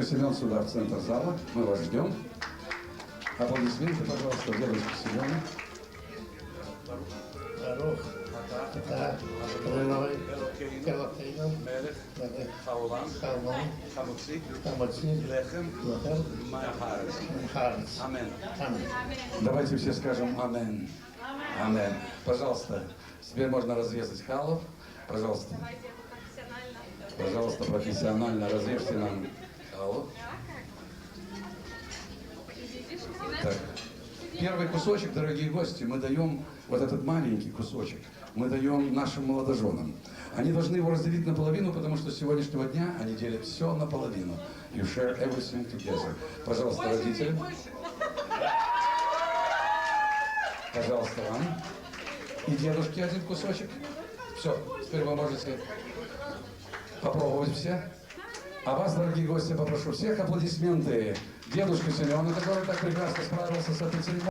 Семен сюда, в центр зала. Мы вас ждем. Аплодисменты, пожалуйста, девочке Семену. ברוך אתה אלוהי אלוהינו מלך העולם חמוצי לחם מהארץ. Амен. Давайте все скажем амен. Амен. Пожалуйста, теперь можно разрезать халу. Пожалуйста. Пожалуйста, профессионально разрежьте нам халу. Так. Первый кусочек, дорогие гости, мы даем, вот этот маленький кусочек, мы даем нашим молодоженам. Они должны его разделить наполовину, потому что с сегодняшнего дня они делят все наполовину. You share everything together. Пожалуйста, родители. Пожалуйста, вам. И дедушке один кусочек. Все, теперь вы можете попробовать все. А вас, дорогие гости, попрошу всех аплодисменты дедушке Семену, который так прекрасно справился с этой церемонией.